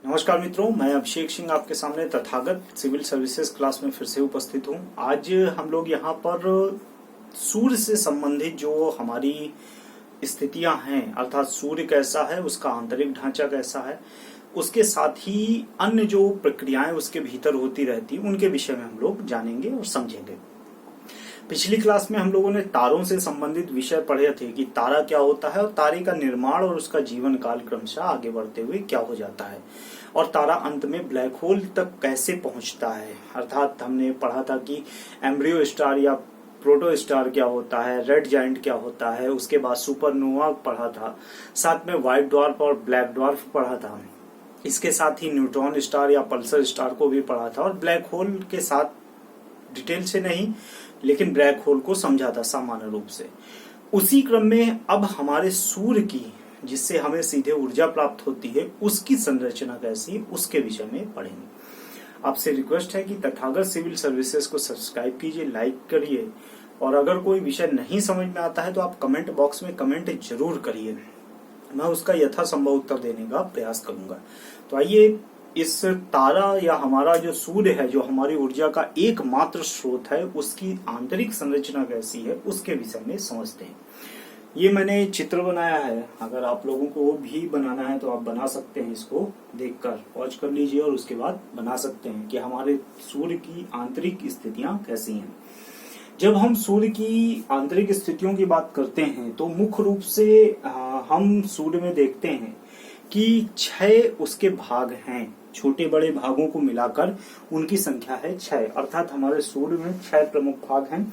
नमस्कार मित्रों, मैं अभिषेक सिंह आपके सामने तथागत सिविल सर्विसेज क्लास में फिर से उपस्थित हूं। आज हम लोग यहां पर सूर्य से संबंधित जो हमारी स्थितियां हैं, अर्थात सूर्य कैसा है, उसका आंतरिक ढांचा कैसा है, उसके साथ ही अन्य जो प्रक्रियाएं उसके भीतर होती रहती उनके विषय में हम लोग जानेंगे और समझेंगे। पिछली क्लास में हम लोगों ने तारों से संबंधित विषय पढ़े थे कि तारा क्या होता है और तारे का निर्माण और उसका जीवन काल क्रमशः आगे बढ़ते हुए क्या हो जाता है और तारा अंत में ब्लैक होल तक कैसे पहुंचता है। अर्थात हमने पढ़ा था कि एम्ब्रियो स्टार या प्रोटो स्टार क्या होता है, रेड जायंट क्या होता है, उसके बाद सुपरनोवा पढ़ा था, साथ में व्हाइट ड्वार्फ और ब्लैक ड्वार्फ पढ़ा था। इसके साथ ही न्यूट्रॉन स्टार या पल्सर स्टार को भी पढ़ा था और ब्लैक होल के साथ डिटेल से नहीं लेकिन ब्लैक होल को समझा था सामान्य रूप से। उसी क्रम में अब हमारे सूर्य की, जिससे हमें सीधे ऊर्जा प्राप्त होती है, उसकी संरचना कैसी है उसके विषय में पढ़ेंगे। आपसे रिक्वेस्ट है कि तथागत सिविल सर्विसेज को सब्सक्राइब कीजिए, लाइक करिए और अगर कोई विषय नहीं समझ में आता है तो आप कमेंट बॉक्स में कमेंट जरूर करिए, मैं उसका यथासंभव उत्तर देने का प्रयास करूंगा। तो आइए इस तारा या हमारा जो सूर्य है, जो हमारी ऊर्जा का एकमात्र स्रोत है, उसकी आंतरिक संरचना कैसी है उसके विषय में समझते हैं। ये मैंने चित्र बनाया है, अगर आप लोगों को भी बनाना है तो आप बना सकते हैं। इसको देखकर वॉच कर लीजिए और उसके बाद बना सकते हैं कि हमारे सूर्य की आंतरिक स्थितियां कैसी हैं। जब हम सूर्य की आंतरिक स्थितियों की बात करते हैं तो मुख्य रूप से हम सूर्य में देखते हैं कि 6 उसके भाग हैं। छोटे बड़े भागों को मिलाकर उनकी संख्या है 6, अर्थात हमारे सूर्य में 6 प्रमुख भाग हैं।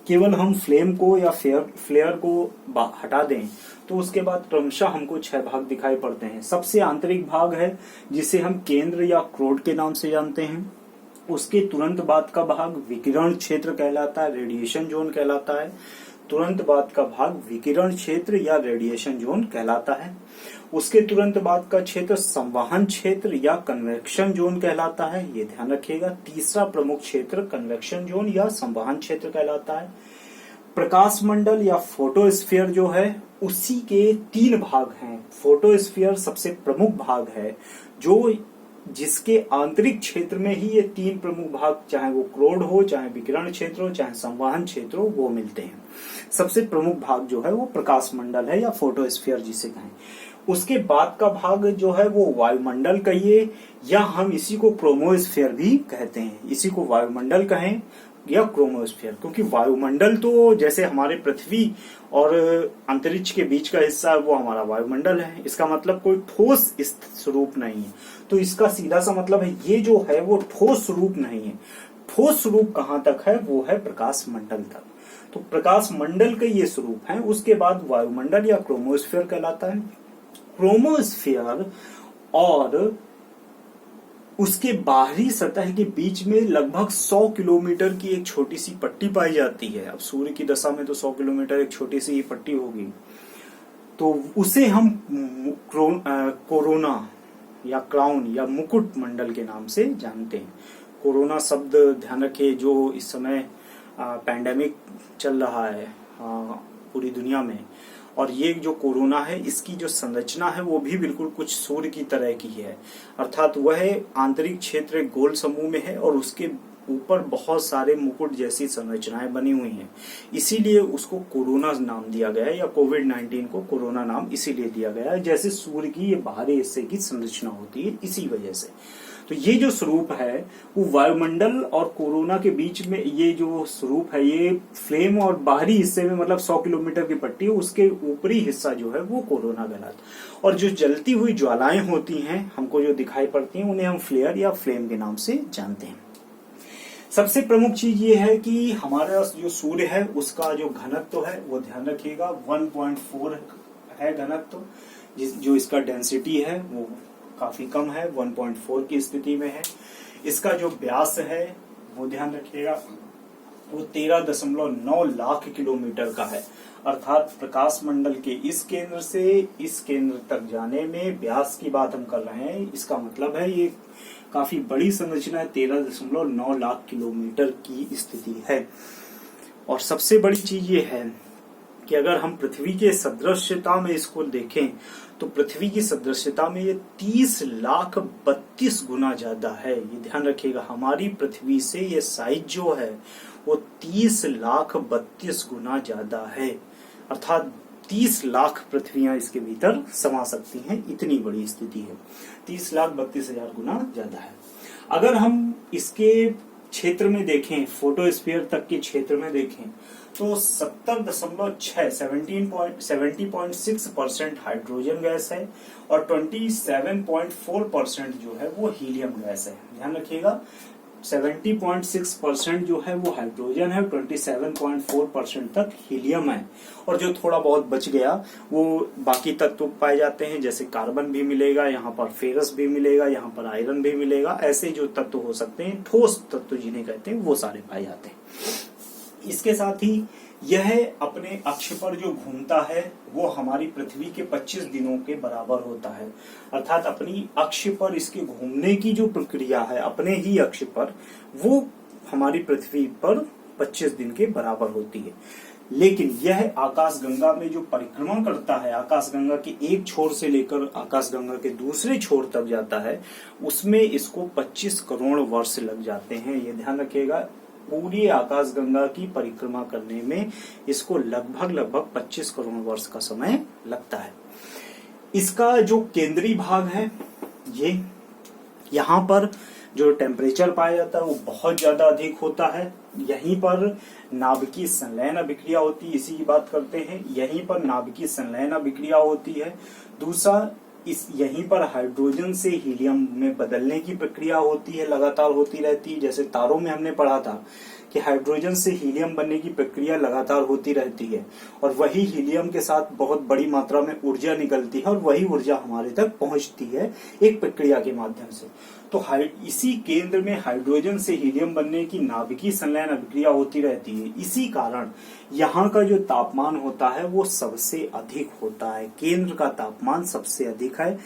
केवल हम फ्लेम को या फ्लेयर को हटा दें तो उसके बाद क्रमशः हमको 6 भाग दिखाई पड़ते हैं। सबसे आंतरिक भाग है जिसे हम केंद्र या क्रोड के नाम से जानते हैं। उसके तुरंत बाद का भाग विकिरण क्षेत्र कहलाता है, रेडिएशन जोन कहलाता है। तुरंत बाद का भाग विकिरण क्षेत्र या रेडिएशन जोन कहलाता है। उसके तुरंत बाद का क्षेत्र संवहन क्षेत्र या कन्वेक्शन जोन कहलाता है, ये ध्यान रखिएगा। तीसरा प्रमुख क्षेत्र कन्वेक्शन जोन या संवहन क्षेत्र कहलाता है। प्रकाश मंडल या फोटोस्फीयर जो है उसी के 3 भाग हैं। फोटोस्फीयर सबसे प्रमुख भाग है जो जिसके आंतरिक क्षेत्र में ही ये 3 प्रमुख भाग, चाहे वो क्रोड हो, चाहे विकिरण क्षेत्र हो, चाहे संवहन क्षेत्र हो, वो मिलते हैं। सबसे प्रमुख भाग जो है वो प्रकाश मंडल है या फोटोस्फीयर जिसे कहें। उसके बाद का भाग जो है वो वायुमंडल कहिए या हम इसी को क्रोमोस्फीयर भी कहते हैं। इसी को वायुमंडल कहें या क्रोमोस्फीयर, क्योंकि वायुमंडल तो जैसे हमारे पृथ्वी और अंतरिक्ष के बीच का हिस्सा है वो हमारा वायुमंडल है। इसका मतलब कोई ठोस स्वरूप नहीं है, तो इसका सीधा सा मतलब है ये जो है वो ठोस स्वरूप नहीं है। ठोस स्वरूप कहाँ तक है, वो है प्रकाश मंडल तक। तो प्रकाश मंडल के ये स्वरूप है। उसके बाद वायुमंडल या क्रोमोस्फीयर कहलाता है। क्रोमोस्फीयर और उसके बाहरी सतह के बीच में लगभग 100 किलोमीटर की एक छोटी सी पट्टी पाई जाती है। अब सूर्य की दशा में तो 100 किलोमीटर एक छोटी सी पट्टी होगी, तो उसे हम कोरोना या क्राउन या मुकुट मंडल के नाम से जानते हैं। कोरोना शब्द ध्यान रखिए, जो इस समय पैंडेमिक चल रहा है पूरी दुनिया में, और ये जो कोरोना है इसकी जो संरचना है वो भी बिल्कुल कुछ सूर्य की तरह की है। अर्थात वह आंतरिक क्षेत्र गोल समूह में है और उसके ऊपर बहुत सारे मुकुट जैसी संरचनाएं बनी हुई हैं। इसीलिए उसको कोरोना नाम दिया गया है, या कोविड-19 को कोरोना नाम इसीलिए दिया गया है, जैसे सूर्य की ये बाहरी हिस्से की संरचना होती है, इसी वजह से। तो ये जो स्वरूप है वो वायुमंडल और कोरोना के बीच में ये जो स्वरूप है, ये फ्लेम और बाहरी हिस्से में मतलब 100 किलोमीटर की पट्टी है, उसके ऊपरी हिस्सा जो है वो कोरोना कहलाता। और जो जलती हुई ज्वालाएं होती हैं हमको जो दिखाई पड़ती हैं उन्हें हम फ्लेयर या फ्लेम के नाम से जानते हैं। सबसे प्रमुख चीज ये है कि हमारा जो सूर्य है उसका जो घनत्व है वो ध्यान रखिएगा 1.4 है घनत्व। जो इसका डेंसिटी है वो काफी कम है, 1.4 की स्थिति में है। इसका जो व्यास है वो ध्यान रखिएगा वो 13.9 लाख किलोमीटर का है। अर्थात प्रकाश मंडल के इस केंद्र से इस केंद्र तक जाने में व्यास की बात हम कर रहे हैं, इसका मतलब है ये काफी बड़ी संरचना है, 13.9 लाख किलोमीटर की स्थिति है। और सबसे बड़ी चीज ये है कि अगर हम पृथ्वी के सदृश्यता में इसको देखें तो पृथ्वी की सदृश्यता में ये 30,32 गुना ज्यादा है। ये ध्यान रखिएगा, हमारी पृथ्वी से ये साइज जो है वो 30,32 गुना ज्यादा है, अर्थात 30 लाख पृथ्वियां इसके भीतर समा सकती हैं, इतनी बड़ी स्थिति है। 30,32,000 गुना ज्यादा है। अगर हम इसके क्षेत्र में देखें, फोटोस्फीयर तक के क्षेत्र में देखें तो 70.6% हाइड्रोजन गैस है और 27.4% जो है वो हीलियम गैस है। ध्यान रखिएगा, 70.6% जो है वो हाइड्रोजन है, 27.4% तक हीलियम है, और जो थोड़ा बहुत बच गया वो बाकी तत्व पाए जाते हैं, जैसे कार्बन भी मिलेगा, यहाँ पर फेरस भी मिलेगा, यहाँ पर आयरन भी मिलेगा। ऐसे जो तत्व हो सकते हैं, ठोस तत्व जिन्हें कहते हैं, वो सारे पाए जाते हैं। इसके साथ ही यह अपने अक्ष पर जो घूमता है वो हमारी पृथ्वी के 25 दिनों के बराबर होता है, अर्थात अपनी अक्ष पर इसके घूमने की जो प्रक्रिया है अपने ही अक्ष पर, वो हमारी पृथ्वी पर 25 दिन के बराबर होती है। लेकिन यह आकाशगंगा में जो परिक्रमा करता है, आकाशगंगा के एक छोर से लेकर आकाशगंगा के दूसरे छोर तक जाता है, उसमें इसको 25 करोड़ वर्ष लग जाते हैं। ये ध्यान रखिएगा, पूरी आकाशगंगा की परिक्रमा करने में इसको लगभग 25 करोड़ वर्ष का समय लगता है। इसका जो केंद्रीय भाग है, ये यहाँ पर जो टेम्परेचर पाया जाता है वो बहुत ज्यादा अधिक होता है। यहीं पर नाभिकीय संलयन अभिक्रिया होती है, इसी की बात करते हैं। यहीं पर नाभिकीय संलयन अभिक्रिया होती है। दूसरा, यहीं पर हाइड्रोजन से हीलियम में बदलने की प्रक्रिया होती है, लगातार होती रहती है। जैसे तारों में हमने पढ़ा था कि हाइड्रोजन से हीलियम बनने की प्रक्रिया लगातार होती रहती है, और वही हीलियम के साथ बहुत बड़ी मात्रा में ऊर्जा निकलती है, और वही ऊर्जा हमारे तक पहुंचती है एक प्रक्रिया के माध्यम से। तो इसी केंद्र में हाइड्रोजन से हीलियम बनने की नाभिकीय संलयन अभिक्रिया होती रहती है। इसी कारण यहाँ का जो तापमान होता है वो सबसे अधिक होता है। केंद्र का तापमान सबसे अधिक है,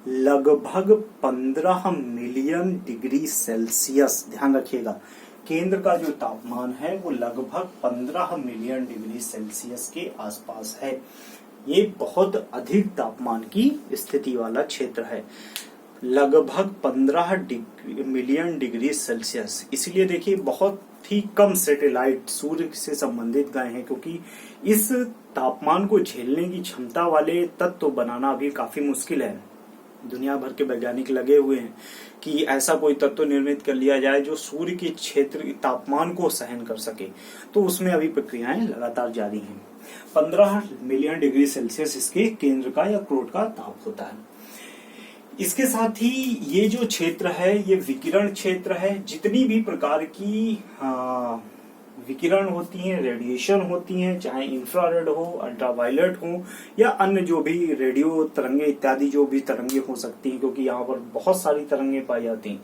लगभग 15 मिलियन डिग्री सेल्सियस। ध्यान रखिएगा, केंद्र का जो तापमान है वो लगभग 15 मिलियन डिग्री सेल्सियस के आसपास है। ये बहुत अधिक तापमान की स्थिति वाला क्षेत्र है, लगभग 15 मिलियन डिग्री सेल्सियस। इसलिए देखिए, बहुत ही कम सैटेलाइट सूर्य से संबंधित गए हैं, क्योंकि इस तापमान को झेलने की क्षमता वाले तत्व बनाना अभी काफी मुश्किल है। दुनिया भर के वैज्ञानिक लगे हुए हैं कि ऐसा कोई तत्व निर्मित कर लिया जाए जो सूर्य के क्षेत्र तापमान को सहन कर सके, तो उसमें अभी प्रक्रियाएं लगातार जारी हैं। 15 मिलियन डिग्री सेल्सियस इसके केंद्र का या क्रोट का ताप होता है। इसके साथ ही ये जो क्षेत्र है ये विकिरण क्षेत्र है। जितनी भी प्रकार की विकिरण होती हैं, रेडिएशन होती हैं, चाहे इंफ्रारेड हो, अल्ट्रावायलेट हो, या अन्य जो भी रेडियो तरंगे इत्यादि जो भी तरंगे हो सकती हैं, क्योंकि यहाँ पर बहुत सारी तरंगे पाई जाती हैं,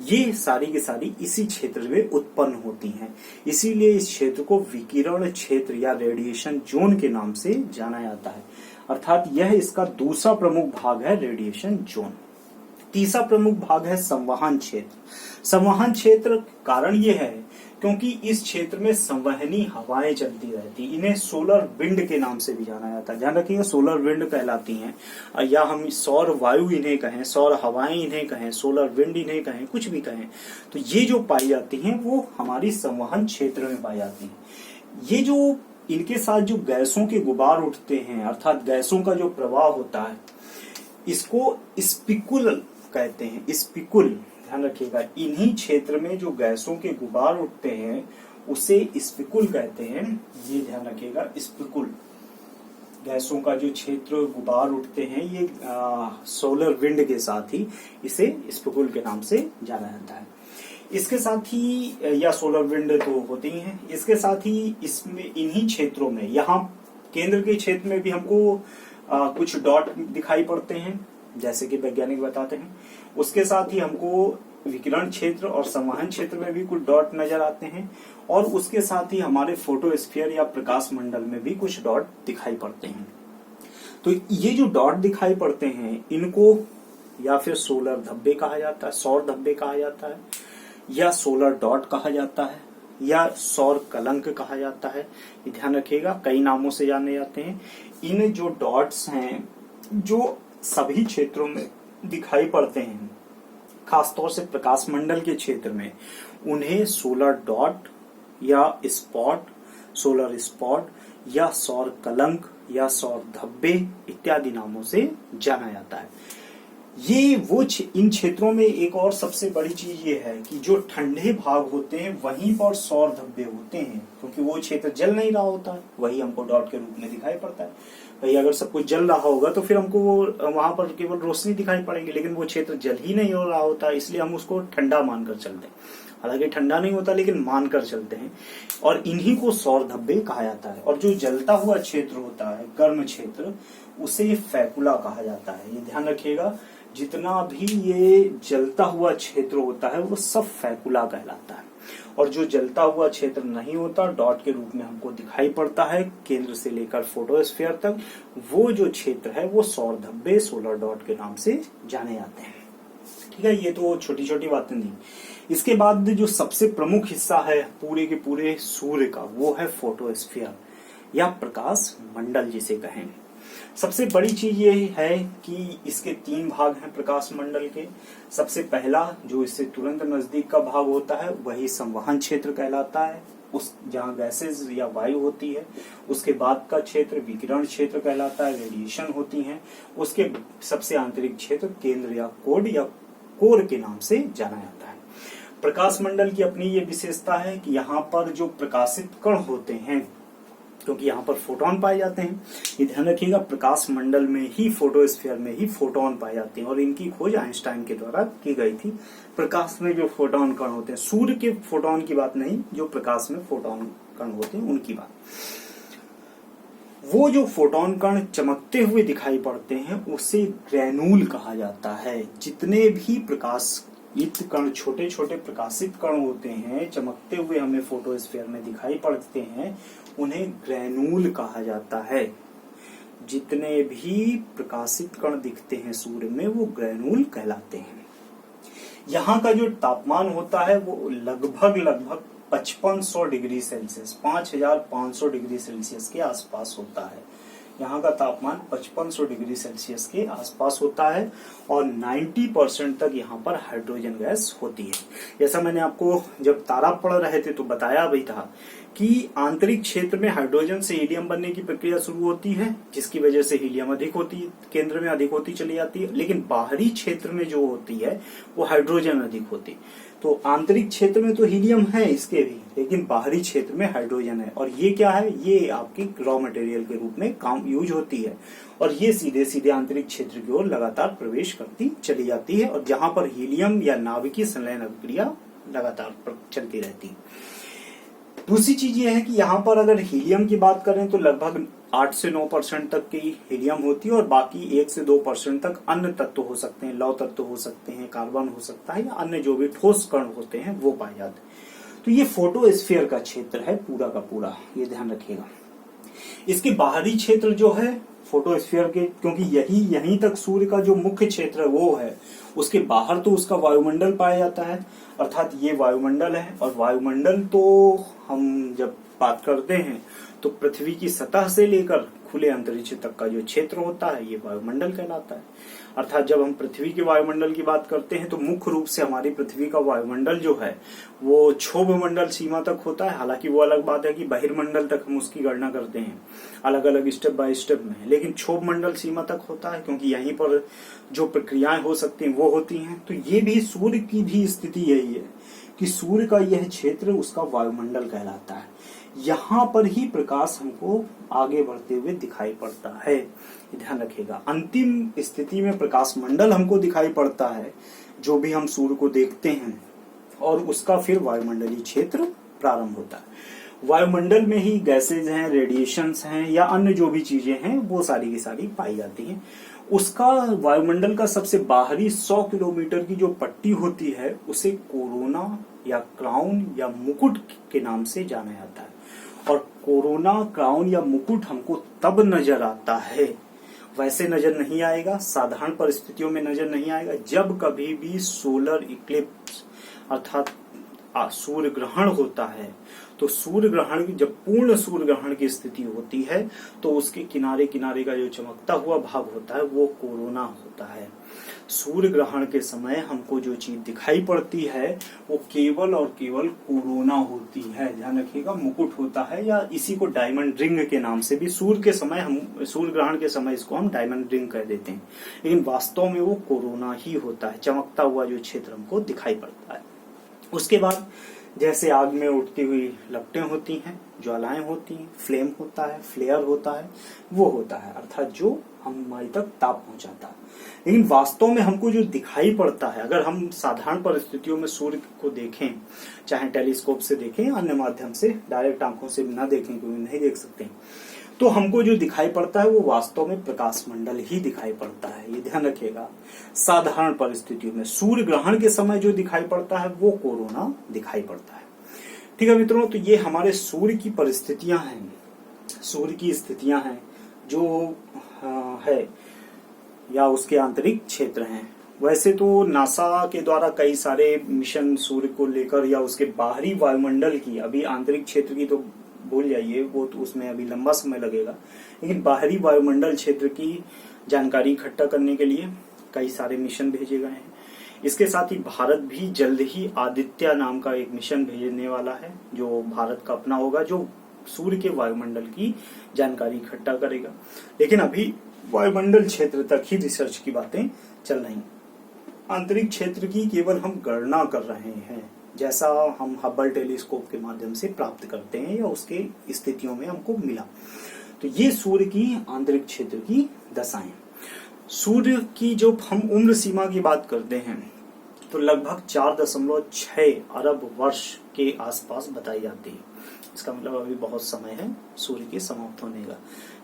ये सारी की सारी इसी क्षेत्र में उत्पन्न होती हैं। इसीलिए इस क्षेत्र को विकिरण क्षेत्र या रेडिएशन जोन के नाम से जाना जाता है। अर्थात यह इसका दूसरा प्रमुख भाग है, रेडिएशन जोन। तीसरा प्रमुख भाग है संवहन क्षेत्र। संवहन क्षेत्र कारण यह है क्योंकि इस क्षेत्र में संवहनी हवाएं चलती रहती, इन्हें सोलर विंड के नाम से भी जाना जाता है। ध्यान रखिएगा, सोलर विंड कहलाती हैं, या हम सौर वायु इन्हें कहें, सौर हवाएं इन्हें कहें, सोलर विंड इन्हें कहें, कुछ भी कहें, तो ये जो पाई जाती हैं वो हमारी संवहन क्षेत्र में पाई जाती हैं। ये जो इनके साथ जो गैसों के गुबार उठते हैं, अर्थात गैसों का जो प्रवाह होता है, इसको स्पिकुल कहते हैं। स्पिकुल, ध्यान रखिएगा, इन्हीं क्षेत्र में जो गैसों के गुबार उठते हैं उसे स्पिकुल कहते हैं। ये ध्यान रखिएगा, स्पिकुल, गैसों का जो क्षेत्र गुबार उठते हैं, ये सोलर विंड के साथ ही इसे स्पिकुल के नाम से जाना जाता है। इसके साथ ही, या सोलर विंड तो होती ही है, इसके साथ ही इसमें इन्हीं क्षेत्रों में, यहाँ केंद्र के क्षेत्र में भी हमको कुछ डॉट दिखाई पड़ते हैं, जैसे कि वैज्ञानिक बताते हैं। उसके साथ ही हमको विकिरण क्षेत्र और संवहन क्षेत्र में भी कुछ डॉट नजर आते हैं, और उसके साथ ही हमारे फोटोस्फीयर या प्रकाश मंडल में भी कुछ डॉट दिखाई पड़ते हैं। तो ये जो डॉट दिखाई पड़ते हैं, इनको या फिर सोलर धब्बे कहा जाता है, सौर धब्बे कहा जाता है, या सोलर डॉट कहा जाता है, या सौर कलंक कहा जाता है। ये ध्यान रखिएगा, कई नामों से जाने जाते हैं। इन जो डॉट्स हैं जो सभी क्षेत्रों में दिखाई पड़ते हैं, खासतौर से प्रकाश मंडल के क्षेत्र में, उन्हें सोलर डॉट या स्पॉट, सोलर स्पॉट या सौर कलंक या सौर धब्बे इत्यादि नामों से जाना जाता है। ये वो इन क्षेत्रों में एक और सबसे बड़ी चीज ये है कि जो ठंडे भाग होते हैं वहीं पर सौर धब्बे होते हैं, क्योंकि वो क्षेत्र जल नहीं रहा होता है, वही हमको डॉट के रूप में दिखाई पड़ता है। भाई अगर सब कुछ जल रहा होगा तो फिर हमको वहां पर केवल रोशनी दिखाई पड़ेगी, लेकिन वो क्षेत्र जल ही नहीं हो रहा होता, इसलिए हम उसको ठंडा मानकर चलते हैं। हालांकि ठंडा नहीं होता, लेकिन मानकर चलते हैं, और इन्हीं को सौर धब्बे कहा जाता है। और जो जलता हुआ क्षेत्र होता है, गर्म क्षेत्र, उसे फैकुला कहा जाता है। ये ध्यान रखिएगा, जितना भी ये जलता हुआ क्षेत्र होता है वो सब फैकुला कहलाता है। और जो जलता हुआ क्षेत्र नहीं होता, डॉट के रूप में हमको दिखाई पड़ता है केंद्र से लेकर फोटोस्फीयर तक, वो जो क्षेत्र है वो सौर धब्बे, सोलर डॉट के नाम से जाने जाते हैं। ठीक है, ये तो छोटी छोटी बातें थी। इसके बाद जो सबसे प्रमुख हिस्सा है पूरे के पूरे सूर्य का, वो है फोटोस्फीयर या प्रकाश मंडल जिसे कहें। सबसे बड़ी चीज ये है कि इसके 3 भाग हैं प्रकाश मंडल के। सबसे पहला जो इससे तुरंत नजदीक का भाग होता है वही संवहन क्षेत्र कहलाता है, उस जहाँ गैसेज या वायु होती है। उसके बाद का क्षेत्र विकिरण क्षेत्र कहलाता है, रेडिएशन होती है। उसके सबसे आंतरिक क्षेत्र केंद्र या कोर के नाम से जाना जाता है। प्रकाश मंडल की अपनी ये विशेषता है कि यहाँ पर जो प्रकाशित कण होते हैं, क्योंकि यहाँ पर फोटोन पाए जाते हैं, ये ध्यान रखिएगा, प्रकाश मंडल में ही, फोटोस्फीयर में ही फोटोन पाए जाते हैं, और इनकी खोज आइंस्टाइन के द्वारा की गई थी। प्रकाश में जो फोटोन कण होते हैं, सूर्य के फोटोन की बात नहीं, जो प्रकाश में फोटोन कण होते हैं उनकी बात। वो जो फोटोन कण चमकते हुए दिखाई पड़ते हैं उसे ग्रैनूल कहा जाता है। जितने भी प्रकाशित कण, छोटे छोटे प्रकाशित कण होते हैं, चमकते हुए हमें फोटोस्फीयर में दिखाई पड़ते हैं, उन्हें ग्रैनूल कहा जाता है। जितने भी प्रकाशित कण दिखते हैं सूर्य में वो ग्रैनूल कहलाते हैं। यहाँ का जो तापमान होता है वो लगभग 5500 डिग्री सेल्सियस, 5500 डिग्री सेल्सियस के आसपास होता है। यहाँ का तापमान 5500 डिग्री सेल्सियस के आसपास होता है, और 90% तक यहाँ पर हाइड्रोजन गैस होती है। जैसा मैंने आपको जब तारा पढ़ रहे थे तो बताया भी था कि आंतरिक क्षेत्र में हाइड्रोजन से हीलियम बनने की प्रक्रिया शुरू होती है, जिसकी वजह से हीलियम अधिक होती है, केंद्र में अधिक होती चली जाती है। लेकिन बाहरी क्षेत्र में जो होती है वो हाइड्रोजन अधिक होती है। तो आंतरिक क्षेत्र में तो हीलियम है इसके भी, लेकिन बाहरी क्षेत्र में हाइड्रोजन है। और ये क्या है, ये आपकी रॉ मटेरियल के रूप में काम यूज होती है, और ये सीधे सीधे आंतरिक क्षेत्र की ओर लगातार प्रवेश करती चली जाती है, और जहां पर हीलियम या नाभिकीय संलयन अभिक्रिया लगातार चलती रहती है। दूसरी चीज ये है कि यहाँ पर अगर हीलियम की बात करें तो लगभग 8 से 9% तक की हीलियम होती है, और बाकी 1 से 2% तक अन्य तत्व हो सकते हैं, लौह तत्व हो सकते हैं, कार्बन हो सकता है, या अन्य जो भी ठोस कण होते हैं वो पाए जाते हैं। तो ये फोटोस्फीयर का क्षेत्र है पूरा का पूरा, ये ध्यान रखिएगा। इसके बाहरी क्षेत्र जो है फोटोस्फीयर के, क्योंकि यहीं तक सूर्य का जो मुख्य क्षेत्र है वो है, उसके बाहर तो उसका वायुमंडल पाया जाता है, अर्थात ये वायुमंडल है। और वायुमंडल तो हम जब बात करते हैं तो पृथ्वी की सतह से लेकर खुले अंतरिक्ष तक का जो क्षेत्र होता है ये वायुमंडल कहलाता है। अर्थात जब हम पृथ्वी के वायुमंडल की बात करते हैं तो मुख्य रूप से हमारी पृथ्वी का वायुमंडल जो है वो क्षोभ मंडल सीमा तक होता है। हालांकि वो अलग बात है कि बहिर्मंडल तक हम उसकी गणना करते हैं अलग अलग स्टेप बाय स्टेप में, लेकिन क्षोभ मंडल सीमा तक होता है, क्योंकि यहीं पर जो प्रक्रियाएं हो सकती हैं वो होती हैं। तो ये भी सूर्य की भी स्थिति यही है कि सूर्य का यह क्षेत्र उसका वायुमंडल कहलाता है। यहाँ पर ही प्रकाश हमको आगे बढ़ते हुए दिखाई पड़ता है, ध्यान रखिएगा। अंतिम स्थिति में प्रकाश मंडल हमको दिखाई पड़ता है जो भी हम सूर्य को देखते हैं, और उसका फिर वायुमंडलीय क्षेत्र प्रारंभ होता है। वायुमंडल में ही गैसेज हैं, रेडिएशंस हैं, या अन्य जो भी चीजें हैं वो सारी की सारी पाई जाती हैं। उसका वायुमंडल का सबसे बाहरी 100 किलोमीटर की जो पट्टी होती है उसे कोरोना या क्राउन या मुकुट के नाम से जाना जाता है। और कोरोना, क्राउन या मुकुट हमको तब नजर आता है, वैसे नजर नहीं आएगा, साधारण परिस्थितियों में नजर नहीं आएगा, जब कभी भी सोलर इक्लिप्स अर्थात सूर्य ग्रहण होता है, तो सूर्य ग्रहण जब पूर्ण सूर्य ग्रहण की स्थिति होती है तो उसके किनारे किनारे का जो चमकता हुआ भाग होता है वो कोरोना होता है। सूर्य ग्रहण के समय हमको जो चीज दिखाई पड़ती है वो केवल और केवल कोरोना होती है। ध्यान रखिएगा, मुकुट होता है, या इसी को डायमंड रिंग के नाम से भी सूर्य ग्रहण के समय इसको हम डायमंड रिंग कह देते हैं, लेकिन वास्तव में वो कोरोना ही होता है, चमकता हुआ जो क्षेत्र हमको दिखाई पड़ता है। उसके बाद जैसे आग में उठती हुई लपटें होती हैं, ज्वालाएं होती हैं, फ्लेम होता है, फ्लेयर होता है, वो होता है, अर्थात जो हमारी तक ताप पहुंचाता है। लेकिन वास्तव में हमको जो दिखाई पड़ता है, अगर हम साधारण परिस्थितियों में सूर्य को देखें, चाहे टेलीस्कोप से देखें, अन्य माध्यम से, डायरेक्ट आंखों से ना देखें क्योंकि नहीं देख सकते, तो हमको जो दिखाई पड़ता है वो वास्तव में प्रकाश मंडल ही दिखाई पड़ता है। ये ध्यान रखिएगा, साधारण परिस्थितियों में सूर्य ग्रहण के समय जो दिखाई पड़ता है वो कोरोना दिखाई पड़ता है। ठीक है मित्रों, तो ये हमारे सूर्य की परिस्थितियां हैं, सूर्य की स्थितियां हैं जो है, या उसके आंतरिक क्षेत्र हैं। वैसे तो नासा के द्वारा कई सारे मिशन सूर्य को लेकर या उसके बाहरी वायुमंडल की, अभी आंतरिक क्षेत्र की तो भूल जाइए, वो तो उसमें अभी लंबा समय लगेगा, लेकिन बाहरी वायुमंडल क्षेत्र की जानकारी इकट्ठा करने के लिए कई सारे मिशन भेजे गए हैं। इसके साथ ही भारत भी जल्द ही आदित्य नाम का एक मिशन भेजने वाला है, जो भारत का अपना होगा, जो सूर्य के वायुमंडल की जानकारी इकट्ठा करेगा। लेकिन अभी वायुमंडल क्षेत्र तक ही रिसर्च की बातें चल रही, आंतरिक क्षेत्र की केवल हम गणना कर रहे हैं, जैसा हम हबल टेलीस्कोप के माध्यम से प्राप्त करते हैं या उसके स्थितियों में हमको मिला। तो ये सूर्य की आंतरिक क्षेत्र की दशाएं। सूर्य की जो हम उम्र सीमा की बात करते हैं तो लगभग 4.6 अरब वर्ष के आसपास बताई जाती है। इसका मतलब अभी बहुत समय है सूर्य के समाप्त होने का,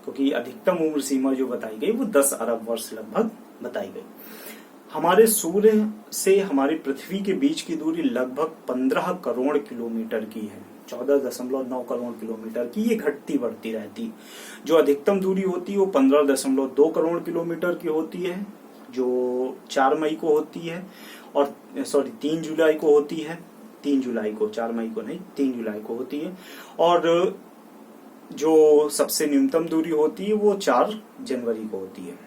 क्योंकि अधिकतम उम्र सीमा जो बताई गई वो 10 अरब वर्ष लगभग बताई गई। हमारे सूर्य से हमारी पृथ्वी के बीच की दूरी लगभग 15 करोड़ किलोमीटर की है, 14.9 करोड़ किलोमीटर की। ये घटती बढ़ती रहती, जो अधिकतम दूरी होती है वो 15.2 करोड़ किलोमीटर की होती है, जो 4 मई को होती है, और 3 जुलाई को होती है, 3 जुलाई को, 4 मई को नहीं, 3 जुलाई को होती है। और जो सबसे न्यूनतम दूरी होती है वो 4 जनवरी को होती है,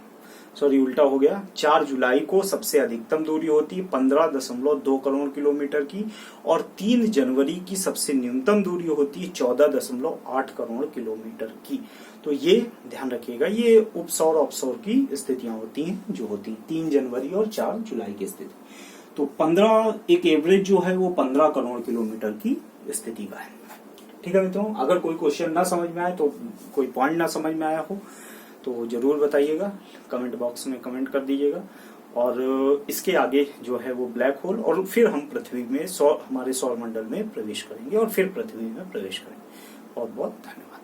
उल्टा हो गया, 4 जुलाई को सबसे अधिकतम दूरी होती है 15.2 करोड़ किलोमीटर की, और 3 जनवरी की सबसे न्यूनतम दूरी होती है 14.8 करोड़ किलोमीटर की। तो ये ध्यान रखिएगा, ये उपसौर अपसौर की स्थितियां होती हैं, जो होती हैं 3 जनवरी और 4 जुलाई की स्थिति। तो 15 एक एवरेज जो है वो 15 करोड़ किलोमीटर की स्थिति का है। ठीक है मित्रों, अगर कोई क्वेश्चन ना समझ में आए, तो कोई पॉइंट ना समझ में आया हो तो जरूर बताइएगा, कमेंट बॉक्स में कमेंट कर दीजिएगा। और इसके आगे जो है वो ब्लैक होल, और फिर हम पृथ्वी में हमारे सौर मंडल में प्रवेश करेंगे और फिर पृथ्वी में प्रवेश करेंगे। बहुत बहुत धन्यवाद।